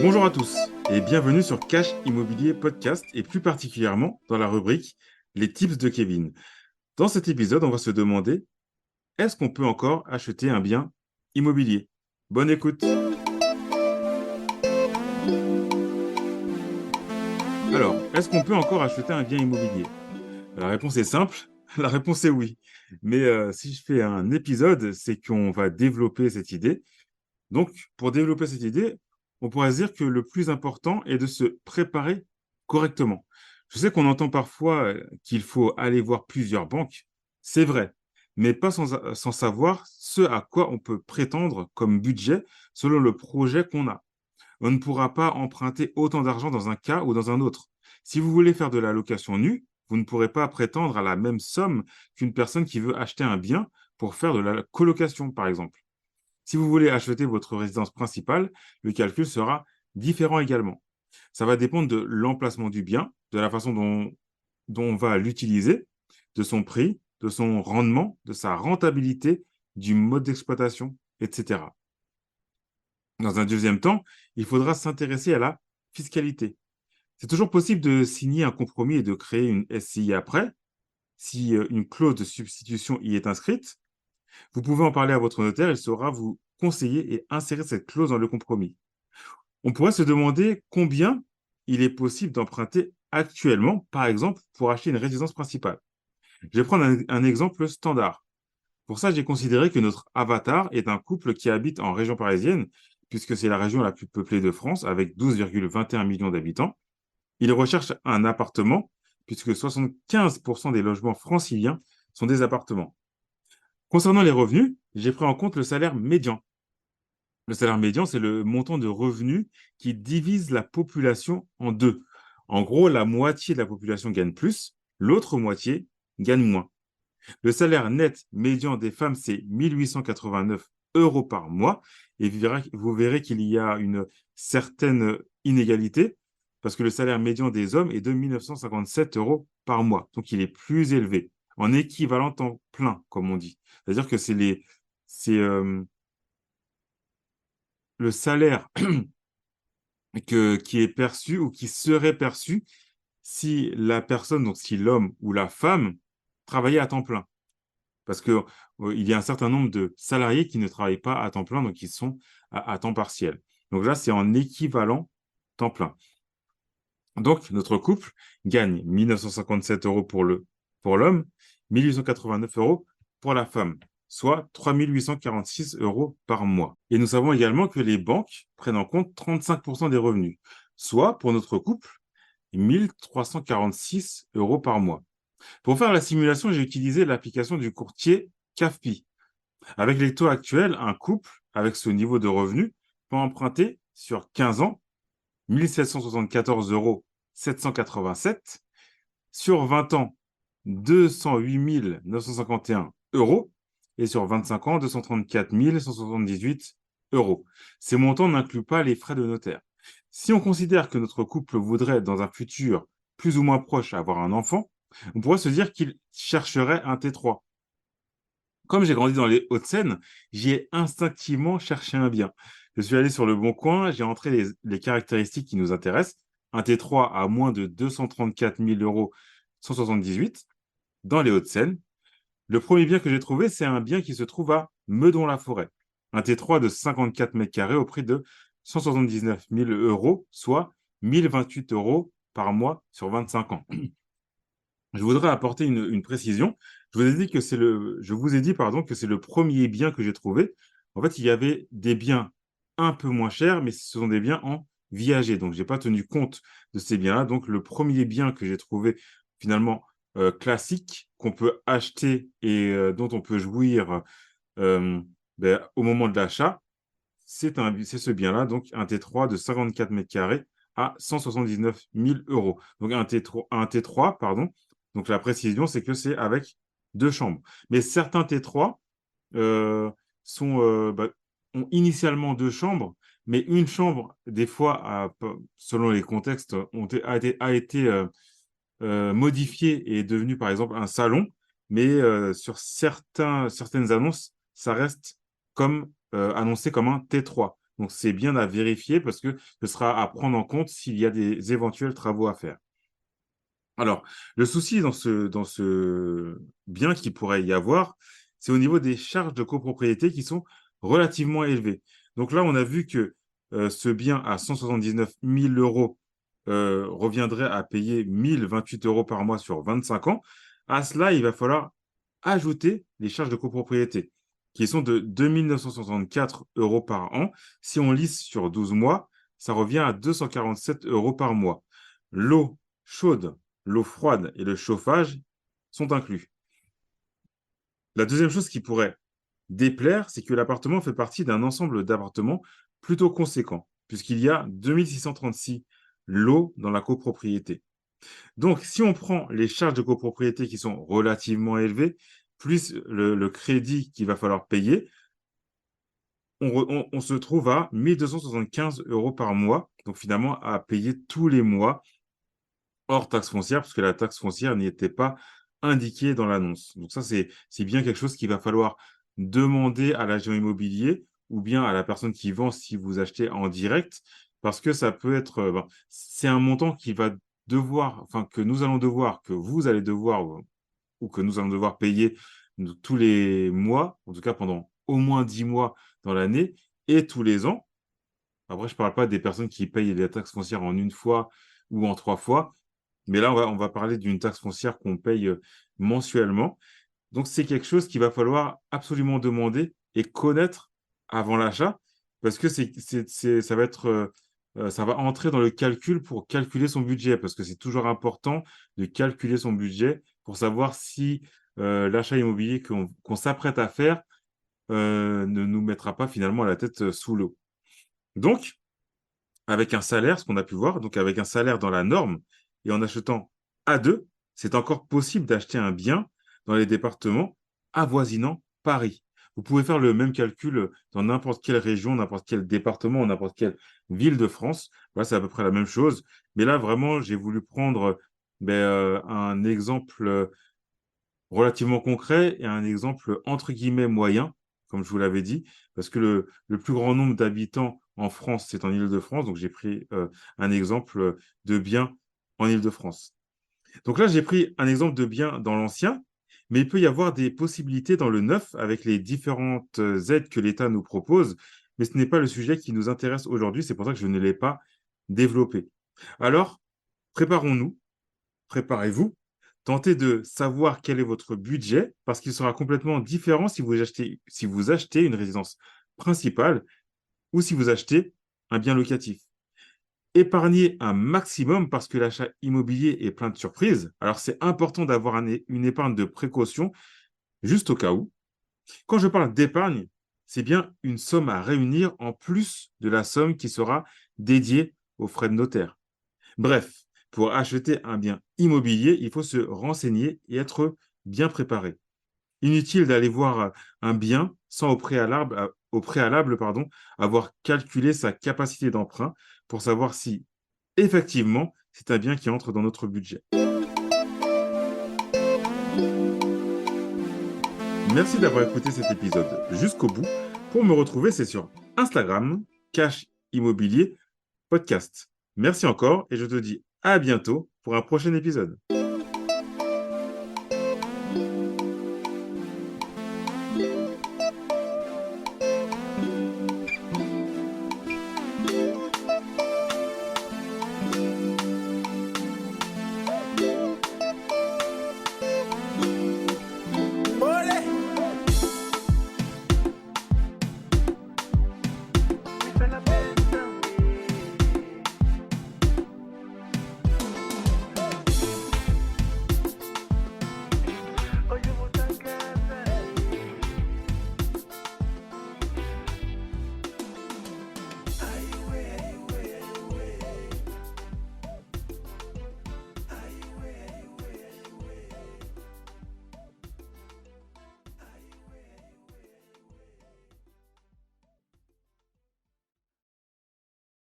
Bonjour à tous et bienvenue sur Cash Immobilier Podcast et plus particulièrement dans la rubrique Les tips de Kevin. Dans cet épisode, on va se demander, est-ce qu'on peut encore acheter un bien immobilier? Bonne écoute. Alors, est-ce qu'on peut encore acheter un bien immobilier? La réponse est simple, la réponse est oui. Mais si je fais un épisode, c'est qu'on va développer cette idée. Donc, pour développer cette idée, on pourrait se dire que le plus important est de se préparer correctement. Je sais qu'on entend parfois qu'il faut aller voir plusieurs banques. C'est vrai, mais pas sans savoir ce à quoi on peut prétendre comme budget selon le projet qu'on a. On ne pourra pas emprunter autant d'argent dans un cas ou dans un autre. Si vous voulez faire de la location nue, vous ne pourrez pas prétendre à la même somme qu'une personne qui veut acheter un bien pour faire de la colocation, par exemple. Si vous voulez acheter votre résidence principale, le calcul sera différent également. Ça va dépendre de l'emplacement du bien, de la façon dont on va l'utiliser, de son prix, de son rendement, de sa rentabilité, du mode d'exploitation, etc. Dans un deuxième temps, il faudra s'intéresser à la fiscalité. C'est toujours possible de signer un compromis et de créer une SCI après, si une clause de substitution y est inscrite. Vous pouvez en parler à votre notaire, il saura vous conseiller et insérer cette clause dans le compromis. On pourrait se demander combien il est possible d'emprunter actuellement, par exemple, pour acheter une résidence principale. Je vais prendre un exemple standard. Pour ça, j'ai considéré que notre avatar est un couple qui habite en région parisienne, puisque c'est la région la plus peuplée de France, avec 12,21 millions d'habitants. Il recherche un appartement, puisque 75% des logements franciliens sont des appartements. Concernant les revenus, j'ai pris en compte le salaire médian. Le salaire médian, c'est le montant de revenus qui divise la population en deux. En gros, la moitié de la population gagne plus, l'autre moitié gagne moins. Le salaire net médian des femmes, c'est 1 889 euros par mois. Et vous verrez qu'il y a une certaine inégalité parce que le salaire médian des hommes est de 1 957 euros par mois. Donc, il est plus élevé, en équivalent temps plein, comme on dit. C'est-à-dire que c'est le salaire qui est perçu ou qui serait perçu si la personne, donc si l'homme ou la femme, travaillait à temps plein. Parce que il y a un certain nombre de salariés qui ne travaillent pas à temps plein, donc qui sont à temps partiel. Donc là, c'est en équivalent temps plein. Donc, notre couple gagne 1 957 euros pour l'homme, 1 889 euros pour la femme, soit 3 846 euros par mois. Et nous savons également que les banques prennent en compte 35% des revenus, soit pour notre couple, 1 346 euros par mois. Pour faire la simulation, j'ai utilisé l'application du courtier CAFPI. Avec les taux actuels, un couple avec ce niveau de revenu peut emprunter sur 15 ans 1774 euros 787, sur 20 ans 208 951 euros et sur 25 ans 234 178 euros. Ces montants n'incluent pas les frais de notaire. Si on considère que notre couple voudrait dans un futur plus ou moins proche avoir un enfant, on pourrait se dire qu'il chercherait un T3. Comme j'ai grandi dans les Hauts-de-Seine, j'ai instinctivement cherché un bien. Je suis allé sur Le Bon Coin, j'ai entré les caractéristiques qui nous intéressent. Un T3 à moins de 234 000 euros 178 dans les Hauts-de-Seine. Le premier bien que j'ai trouvé, c'est un bien qui se trouve à Meudon-la-Forêt. Un T3 de 54 mètres carrés au prix de 179 000 euros, soit 1028 euros par mois sur 25 ans. Je voudrais apporter une précision. Je vous ai dit, pardon, que c'est le premier bien que j'ai trouvé. En fait, il y avait des biens un peu moins chers, mais ce sont des biens en viager. Donc, je n'ai pas tenu compte de ces biens-là. Donc, le premier bien que j'ai trouvé finalement classique, qu'on peut acheter et dont on peut jouir euh, au moment de l'achat, c'est ce bien-là, donc un T3 de 54 mètres carrés à 179 000 euros. Donc un T3, pardon. Donc la précision, c'est que c'est avec deux chambres. Mais certains T3 euh, sont, ont initialement deux chambres, mais une chambre, des fois, selon les contextes, a été modifiée et est devenue, par exemple, un salon. Mais sur certaines annonces, ça reste comme annoncé comme un T3. Donc, c'est bien à vérifier parce que ce sera à prendre en compte s'il y a des éventuels travaux à faire. Alors, le souci dans ce bien qu'il pourrait y avoir, c'est au niveau des charges de copropriété qui sont relativement élevées. Donc là, on a vu que ce bien à 179 000 € reviendrait à payer 1 028 € par mois sur 25 ans. À cela, il va falloir ajouter les charges de copropriété qui sont de 2 964 € par an. Si on lisse sur 12 mois, ça revient à 247 € par mois. L'eau chaude, l'eau froide et le chauffage sont inclus. La deuxième chose qui pourrait déplaire, c'est que l'appartement fait partie d'un ensemble d'appartements plutôt conséquent, puisqu'il y a 2636 lots dans la copropriété. Donc, si on prend les charges de copropriété qui sont relativement élevées, plus le crédit qu'il va falloir payer, on se trouve à 1 275 € par mois, donc finalement à payer tous les mois hors taxe foncière, parce que la taxe foncière n'y était pas indiquée dans l'annonce. Donc ça, c'est bien quelque chose qu'il va falloir demander à l'agent immobilier ou bien à la personne qui vend si vous achetez en direct, parce que ça peut être, c'est un montant qui va devoir, enfin, que nous allons devoir, que vous allez devoir ou que nous allons devoir payer tous les mois, en tout cas pendant au moins 10 mois dans l'année et tous les ans. Après, je ne parle pas des personnes qui payent les taxes foncières en une fois ou en 3 fois, mais là, on va parler d'une taxe foncière qu'on paye, mensuellement. Donc c'est quelque chose qu'il va falloir absolument demander et connaître avant l'achat parce que ça va être, ça va entrer dans le calcul pour calculer son budget. Parce que c'est toujours important de calculer son budget pour savoir si, l'achat immobilier qu'on s'apprête à faire, ne nous mettra pas finalement la tête, sous l'eau. Donc avec un salaire, ce qu'on a pu voir, donc avec un salaire dans la norme et en achetant à 2, c'est encore possible d'acheter un bien dans les départements avoisinant Paris. Vous pouvez faire le même calcul dans n'importe quelle région, n'importe quel département, n'importe quelle ville de France. Voilà, c'est à peu près la même chose. Mais là, vraiment, j'ai voulu prendre un exemple relativement concret et un exemple entre guillemets «moyen», comme je vous l'avais dit, parce que le plus grand nombre d'habitants en France, c'est en Île-de-France, donc j'ai pris, un exemple, de bien en Île-de-France. Donc là, j'ai pris un exemple de bien dans l'ancien, mais il peut y avoir des possibilités dans le neuf avec les différentes, aides que l'État nous propose, mais ce n'est pas le sujet qui nous intéresse aujourd'hui, c'est pour ça que je ne l'ai pas développé. Alors, préparons-nous. Préparez-vous, tentez de savoir quel est votre budget parce qu'il sera complètement différent si vous achetez une résidence principale ou si vous achetez un bien locatif. Épargnez un maximum parce que l'achat immobilier est plein de surprises. Alors, c'est important d'avoir une épargne de précaution juste au cas où. Quand je parle d'épargne, c'est bien une somme à réunir en plus de la somme qui sera dédiée aux frais de notaire. Bref, pour acheter un bien immobilier, il faut se renseigner et être bien préparé. Inutile d'aller voir un bien sans au préalable, avoir calculé sa capacité d'emprunt pour savoir si, effectivement, c'est un bien qui entre dans notre budget. Merci d'avoir écouté cet épisode jusqu'au bout. Pour me retrouver, c'est sur Instagram, Cash Immobilier Podcast. Merci encore et je te dis à bientôt pour un prochain épisode.